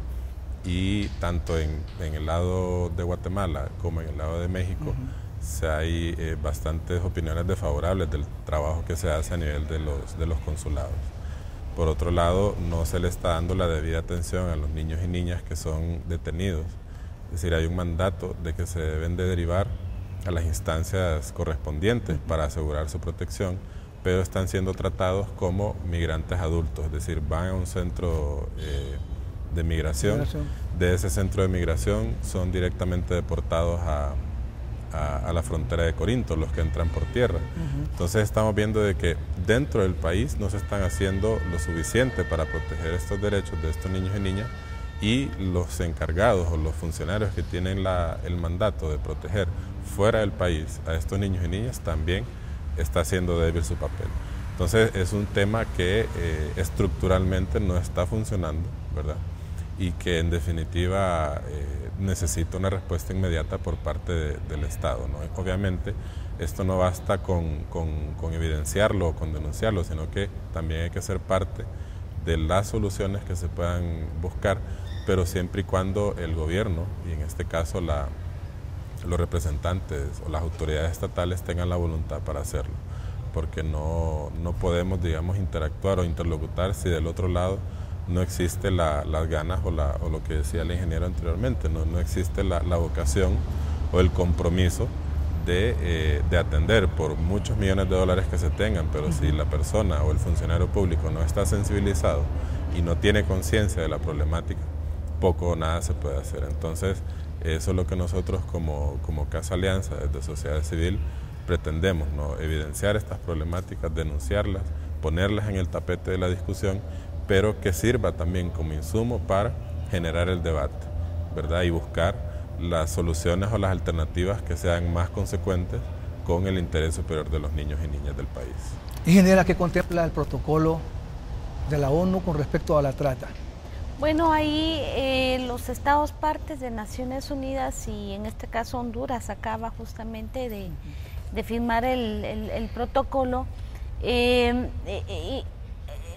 y tanto en el lado de Guatemala como en el lado de México hay bastantes opiniones desfavorables del trabajo que se hace a nivel de los consulados. Por otro lado, no se le está dando la debida atención a los niños y niñas que son detenidos. Es decir, hay un mandato de que se deben de derivar a las instancias correspondientes para asegurar su protección, pero están siendo tratados como migrantes adultos, es decir, van a un centro de migración. De ese centro de migración son directamente deportados a la frontera de Corinto, los que entran por tierra. Entonces estamos viendo de que dentro del país no se están haciendo lo suficiente para proteger estos derechos de estos niños y niñas, y los encargados o los funcionarios que tienen el mandato de proteger fuera del país a estos niños y niñas también está haciendo débil su papel. Entonces es un tema que estructuralmente no está funcionando, ¿verdad? Y que en definitiva necesita una respuesta inmediata por parte del Estado, ¿no? Obviamente esto no basta con evidenciarlo o con denunciarlo, sino que también hay que ser parte de las soluciones que se puedan buscar, pero siempre y cuando el gobierno, y en este caso los representantes o las autoridades estatales tengan la voluntad para hacerlo, porque no podemos, digamos, interactuar o interlocutar si del otro lado no existe las ganas o lo que decía el ingeniero anteriormente, no existe la vocación o el compromiso de atender por muchos millones de dólares que se tengan, pero si la persona o el funcionario público no está sensibilizado y no tiene conciencia de la problemática, poco o nada se puede hacer. Entonces, eso es lo que nosotros como Casa Alianza, desde sociedad civil, pretendemos, ¿no? Evidenciar estas problemáticas, denunciarlas, ponerlas en el tapete de la discusión, pero que sirva también como insumo para generar el debate, ¿verdad? Y buscar las soluciones o las alternativas que sean más consecuentes con el interés superior de los niños y niñas del país.
Ingeniera, ¿qué contempla el protocolo de la ONU con respecto a la trata?
Bueno, ahí los estados partes de Naciones Unidas, y en este caso Honduras acaba justamente de firmar el protocolo.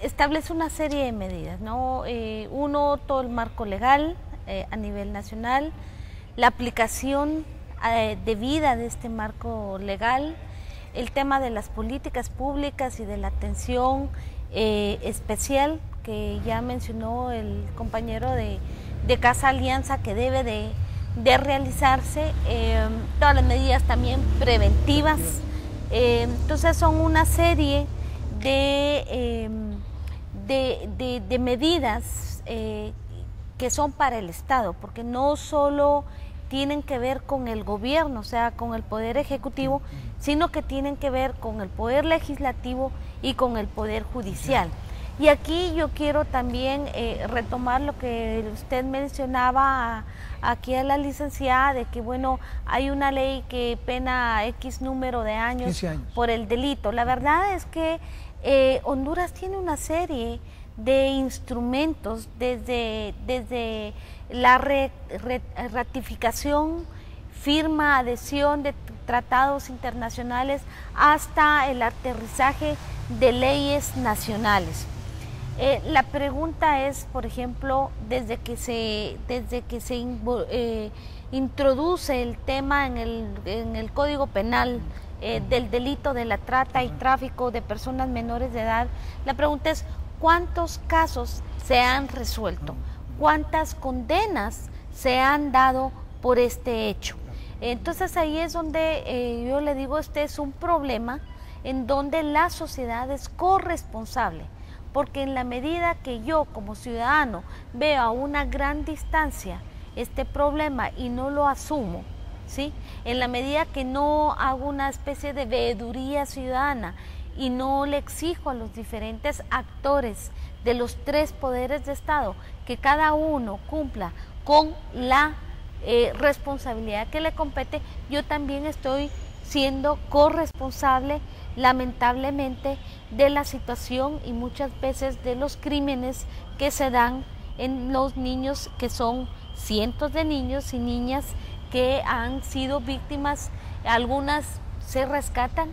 establece una serie de medidas, ¿no? Uno, todo el marco legal a nivel nacional, la aplicación debida de este marco legal, el tema de las políticas públicas y de la atención especial que ya mencionó el compañero de Casa Alianza, que debe de realizarse, todas las medidas también preventivas. Entonces son una serie de medidas que son para el Estado, porque no solo tienen que ver con el gobierno, o sea, con el Poder Ejecutivo, sino que tienen que ver con el Poder Legislativo y con el Poder Judicial. Y aquí yo quiero también retomar lo que usted mencionaba aquí a la licenciada, de que bueno, hay una ley que pena X número de años por el delito. La verdad es que Honduras tiene una serie de instrumentos, desde la ratificación, firma, adhesión de tratados internacionales hasta el aterrizaje de leyes nacionales. La pregunta es, por ejemplo, desde que se introduce el tema en el Código Penal del delito de la trata y tráfico de personas menores de edad, la pregunta es, ¿cuántos casos se han resuelto? ¿Cuántas condenas se han dado por este hecho? Entonces ahí es donde yo le digo, este es un problema en donde la sociedad es corresponsable, porque en la medida que yo como ciudadano veo a una gran distancia este problema y no lo asumo, ¿sí? En la medida que no hago una especie de veeduría ciudadana y no le exijo a los diferentes actores de los tres poderes de Estado que cada uno cumpla con la responsabilidad que le compete, yo también estoy siendo corresponsable, lamentablemente, de la situación y muchas veces de los crímenes que se dan en los niños, que son cientos de niños y niñas que han sido víctimas. Algunas se rescatan,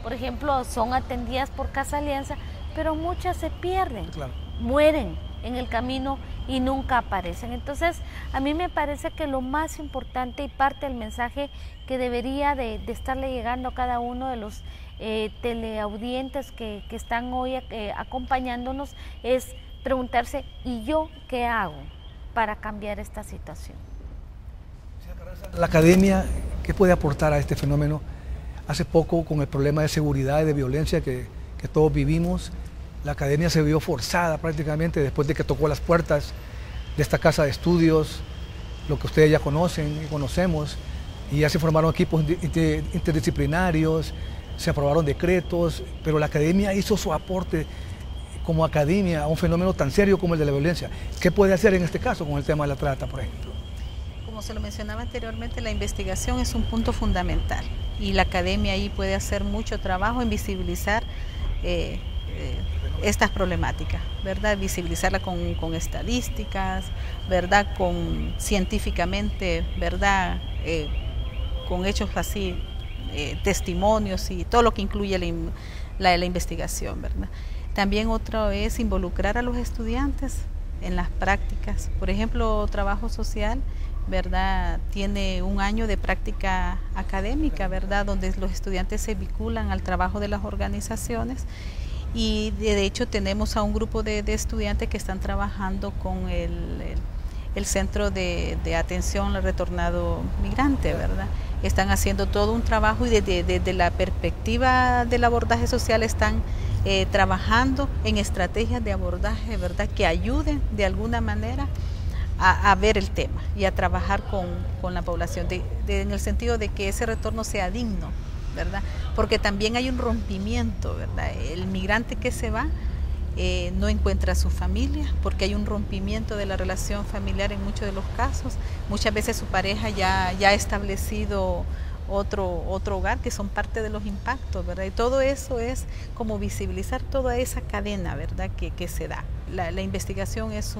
por ejemplo, son atendidas por Casa Alianza, pero muchas se pierden, mueren en el camino y nunca aparecen. Entonces, a mí me parece que lo más importante y parte del mensaje que debería de estarle llegando a cada uno de los teleaudientes que están hoy acompañándonos es preguntarse, ¿y yo qué hago para cambiar esta situación?
La academia, ¿qué puede aportar a este fenómeno? Hace poco, con el problema de seguridad y de violencia que todos vivimos, la academia se vio forzada prácticamente después de que tocó las puertas de esta casa de estudios, lo que ustedes ya conocen y conocemos, y ya se formaron equipos interdisciplinarios, se aprobaron decretos, pero la academia hizo su aporte como academia a un fenómeno tan serio como el de la violencia. ¿Qué puede hacer en este caso con el tema de la trata, por ejemplo?
Como se lo mencionaba anteriormente, la investigación es un punto fundamental y la academia ahí puede hacer mucho trabajo en visibilizar estas problemáticas, ¿verdad? Visibilizarla con estadísticas, ¿verdad? Con científicamente, ¿verdad? Con hechos así, testimonios y todo lo que incluye la investigación, ¿verdad? También otro es involucrar a los estudiantes en las prácticas. Por ejemplo, trabajo social, ¿verdad? Tiene un año de práctica académica, ¿verdad? Donde los estudiantes se vinculan al trabajo de las organizaciones. Y de hecho tenemos a un grupo de estudiantes que están trabajando con el Centro de Atención al Retornado Migrante, ¿verdad? Están haciendo todo un trabajo y desde la perspectiva del abordaje social están trabajando en estrategias de abordaje, ¿verdad? Que ayuden de alguna manera a ver el tema y a trabajar con la población, en el sentido de que ese retorno sea digno, ¿verdad? Porque también hay un rompimiento, ¿verdad? El migrante que se va no encuentra a su familia porque hay un rompimiento de la relación familiar en muchos de los casos. Muchas veces su pareja ya ha establecido otro hogar, que son parte de los impactos, ¿verdad? Y todo eso es como visibilizar toda esa cadena, ¿verdad? Que se da. La investigación es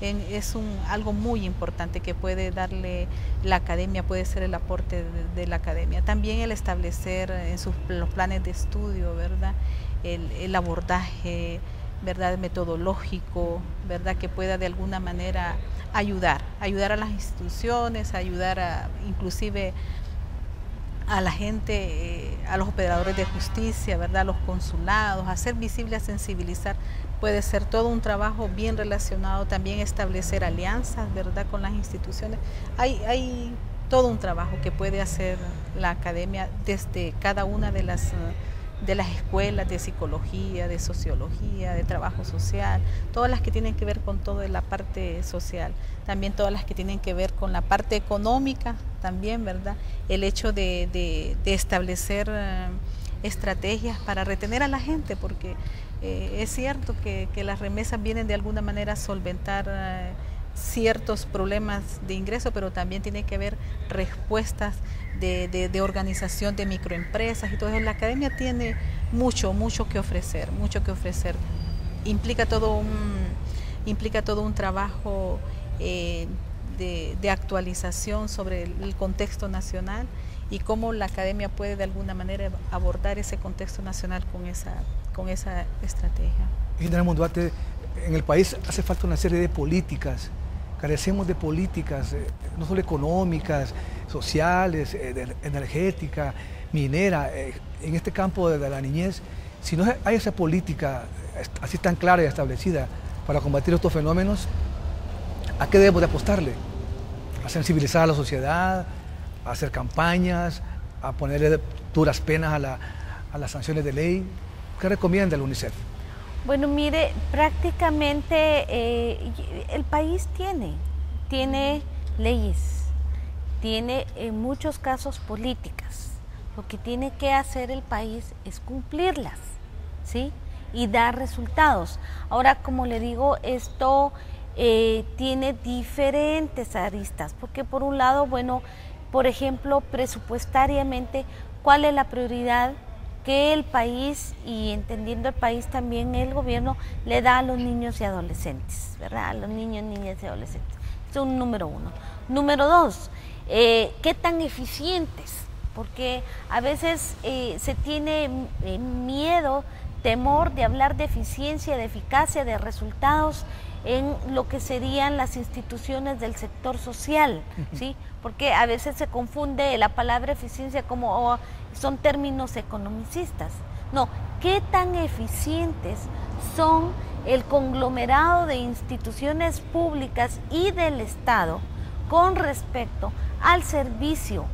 es algo muy importante que puede darle la academia, puede ser el aporte de la academia. También el establecer en los planes de estudio, ¿verdad? El abordaje, ¿verdad? Metodológico, ¿verdad? Que pueda de alguna manera ayudar a las instituciones, ayudar inclusive a la gente, a los operadores de justicia, ¿verdad? A los consulados, hacer visible, a sensibilizar. Puede ser todo un trabajo bien relacionado, también establecer alianzas, ¿verdad? Con las instituciones. Hay todo un trabajo que puede hacer la academia desde cada una de las escuelas de psicología, de sociología, de trabajo social, todas las que tienen que ver con toda la parte social, también todas las que tienen que ver con la parte económica, también, ¿verdad? El hecho de establecer estrategias para retener a la gente, porque es cierto que las remesas vienen de alguna manera a solventar ciertos problemas de ingreso, pero también tiene que haber respuestas de organización de microempresas y todo eso. La academia tiene mucho que ofrecer, Implica todo un trabajo de actualización sobre el contexto nacional y cómo la academia puede de alguna manera abordar ese contexto nacional con esa estrategia.
Ingeniera Monduarte, en el país hace falta una serie de políticas. Carecemos de políticas, no solo económicas, sociales, energética, minera, en este campo de la niñez. Si no hay esa política así tan clara y establecida para combatir estos fenómenos, ¿a qué debemos de apostarle? A sensibilizar a la sociedad, a hacer campañas, a ponerle duras penas a las sanciones de ley. ¿Qué recomienda el UNICEF?
Bueno, mire, prácticamente el país tiene leyes, tiene en muchos casos políticas. Lo que tiene que hacer el país es cumplirlas, ¿sí? Y dar resultados. Ahora, como le digo, esto tiene diferentes aristas, porque por un lado, bueno, por ejemplo, presupuestariamente, ¿cuál es la prioridad que el país, y entendiendo el país también el gobierno, le da a los niños y adolescentes, ¿verdad? A los niños, niñas y adolescentes? Eso es un número uno. Número dos, ¿qué tan eficientes? Porque a veces se tiene miedo, temor de hablar de eficiencia, de eficacia, de resultados en lo que serían las instituciones del sector social, ¿sí? Porque a veces se confunde la palabra eficiencia como son términos economicistas. No, ¿qué tan eficientes son el conglomerado de instituciones públicas y del Estado con respecto al servicio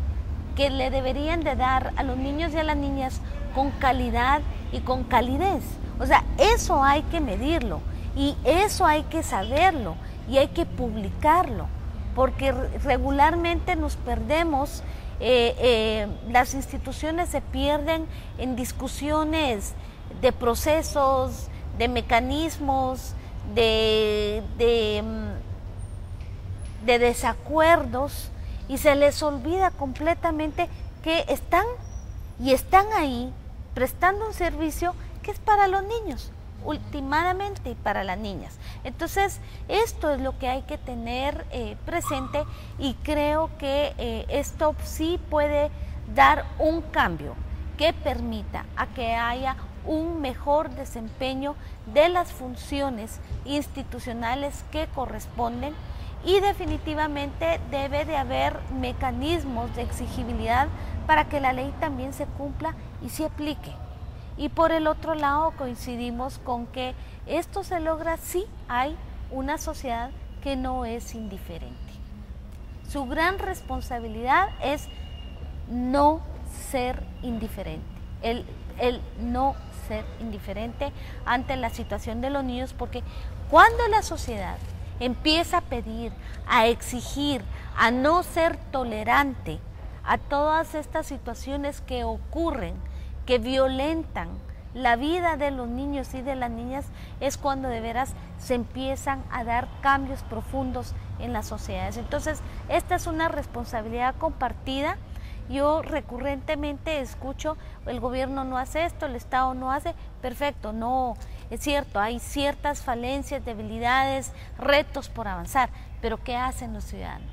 que le deberían de dar a los niños y a las niñas con calidad y con calidez? O sea, eso hay que medirlo y eso hay que saberlo y hay que publicarlo, porque regularmente nos perdemos, las instituciones se pierden en discusiones de procesos, de mecanismos, de desacuerdos, y se les olvida completamente que están ahí prestando un servicio que es para los niños, últimamente, y para las niñas. Entonces, esto es lo que hay que tener presente, y creo que esto sí puede dar un cambio que permita a que haya un mejor desempeño de las funciones institucionales que corresponden, y definitivamente debe de haber mecanismos de exigibilidad para que la ley también se cumpla y se aplique. Y por el otro lado coincidimos con que esto se logra si hay una sociedad que no es indiferente. Su gran responsabilidad es no ser indiferente, el no ser indiferente ante la situación de los niños, porque cuando la sociedad empieza a pedir, a exigir, a no ser tolerante a todas estas situaciones que ocurren, que violentan la vida de los niños y de las niñas, es cuando de veras se empiezan a dar cambios profundos en las sociedades. Entonces, esta es una responsabilidad compartida. Yo recurrentemente escucho, el gobierno no hace esto, el Estado no hace, perfecto, no. Es cierto, hay ciertas falencias, debilidades, retos por avanzar, pero ¿qué hacen los ciudadanos?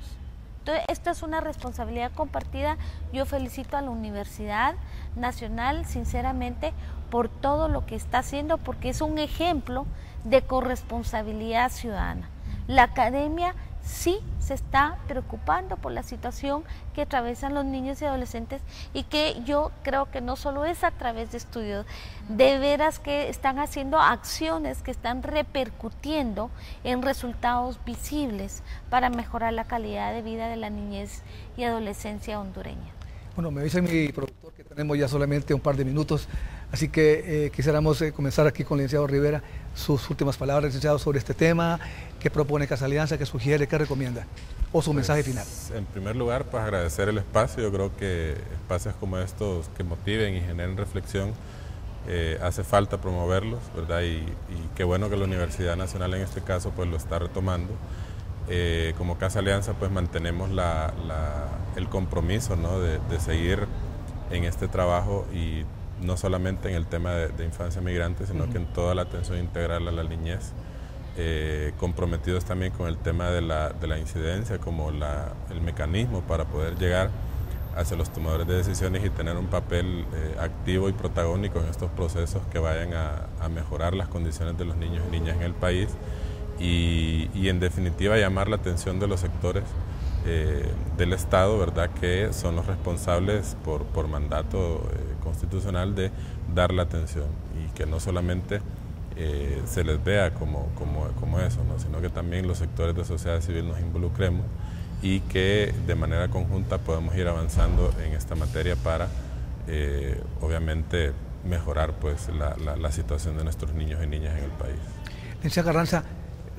Entonces, esto es una responsabilidad compartida. Yo felicito a la Universidad Nacional, sinceramente, por todo lo que está haciendo, porque es un ejemplo de corresponsabilidad ciudadana. La academia sí se está preocupando por la situación que atraviesan los niños y adolescentes, y que yo creo que no solo es a través de estudios, de veras que están haciendo acciones que están repercutiendo en resultados visibles para mejorar la calidad de vida de la niñez y adolescencia hondureña.
Bueno, me dice mi productor que tenemos ya solamente un par de minutos, así que quisiéramos comenzar aquí con el licenciado Rivera. Sus últimas palabras, licenciado, sobre este tema. ¿Qué propone Casa Alianza? ¿Qué sugiere? ¿Qué recomienda? O su mensaje final.
En primer lugar, pues agradecer el espacio. Yo creo que espacios como estos que motiven y generen reflexión, hace falta promoverlos, ¿verdad? Y qué bueno que la Universidad Nacional en este caso pues lo está retomando. Como Casa Alianza pues mantenemos el compromiso, ¿no? de seguir en este trabajo, y no solamente en el tema de infancia migrante, sino que en toda la atención integral a la niñez, comprometidos también con el tema de la incidencia como el mecanismo para poder llegar hacia los tomadores de decisiones y tener un papel activo y protagónico en estos procesos que vayan a mejorar las condiciones de los niños y niñas en el país, y en definitiva llamar la atención de los sectores del Estado, ¿verdad?, que son los responsables por mandato constitucional de dar la atención, y que no solamente se les vea como eso, ¿no?, sino que también los sectores de sociedad civil nos involucremos y que de manera conjunta podamos ir avanzando en esta materia para obviamente mejorar pues la situación de nuestros niños y niñas en el país.
Licenciada Carranza,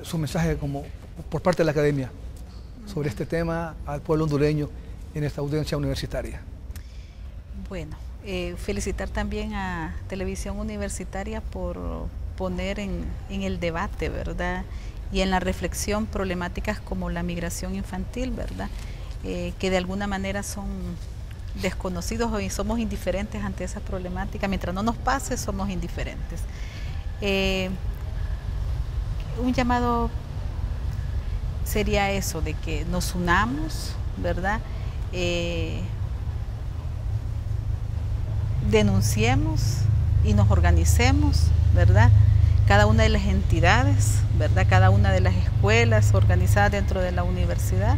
su mensaje como por parte de la academia sobre este tema al pueblo hondureño en esta audiencia universitaria.
Bueno, felicitar también a Televisión Universitaria por poner en el debate, ¿verdad?, y en la reflexión problemáticas como la migración infantil, ¿verdad?, que de alguna manera son desconocidos y somos indiferentes ante esa problemática. Mientras no nos pase, somos indiferentes. Un llamado sería eso, de que nos unamos, ¿verdad?, denunciemos y nos organicemos, ¿verdad?, cada una de las entidades, ¿verdad?, cada una de las escuelas organizadas dentro de la universidad,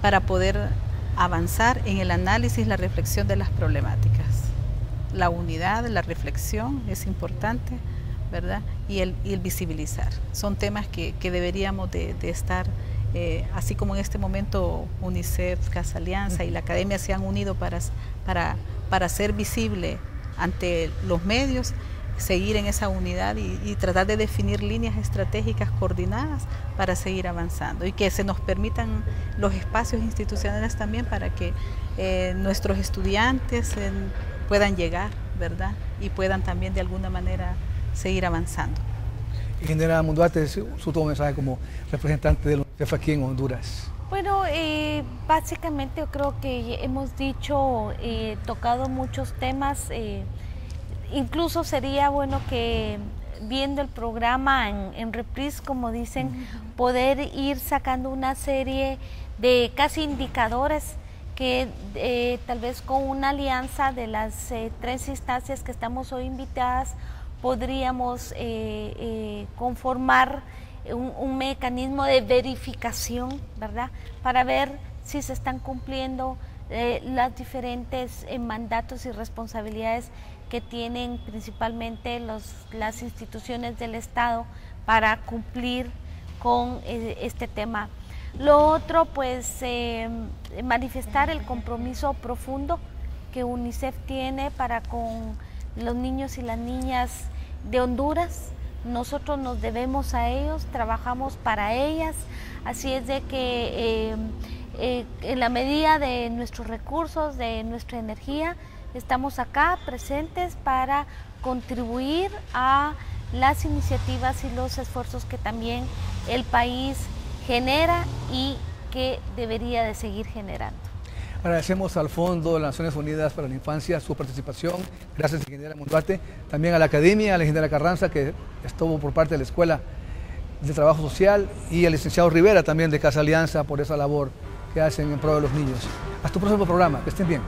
para poder avanzar en el análisis, la reflexión de las problemáticas. La unidad, la reflexión es importante, ¿verdad?, y el visibilizar. Son temas que deberíamos de estar, así como en este momento UNICEF, Casa Alianza y la Academia se han unido para ser visible ante los medios, seguir en esa unidad y tratar de definir líneas estratégicas coordinadas para seguir avanzando, y que se nos permitan los espacios institucionales también para que nuestros estudiantes puedan llegar, ¿verdad?, y puedan también de alguna manera seguir avanzando.
Ingeniera Monduarte, su último mensaje como representante de la UNICEF aquí en Honduras.
Bueno, básicamente yo creo que hemos dicho, tocado muchos temas. Incluso sería bueno que viendo el programa en reprise, como dicen, poder ir sacando una serie de casi indicadores que tal vez con una alianza de las 3 instancias que estamos hoy invitadas podríamos conformar un mecanismo de verificación, ¿verdad?, para ver si se están cumpliendo las diferentes mandatos y responsabilidades que tienen principalmente las instituciones del Estado para cumplir con este tema. Lo otro, pues, manifestar el compromiso profundo que UNICEF tiene para con los niños y las niñas de Honduras. Nosotros nos debemos a ellos, trabajamos para ellas, así es de que en la medida de nuestros recursos, de nuestra energía, estamos acá presentes para contribuir a las iniciativas y los esfuerzos que también el país genera y que debería de seguir generando.
Agradecemos al Fondo de las Naciones Unidas para la Infancia su participación. Gracias, ingeniera Monduarte. También a la Academia, a la ingeniera Carranza, que estuvo por parte de la Escuela de Trabajo Social y el licenciado Rivera también de Casa Alianza por esa labor que hacen en pro de los niños. Hasta tu próximo programa, que estén bien.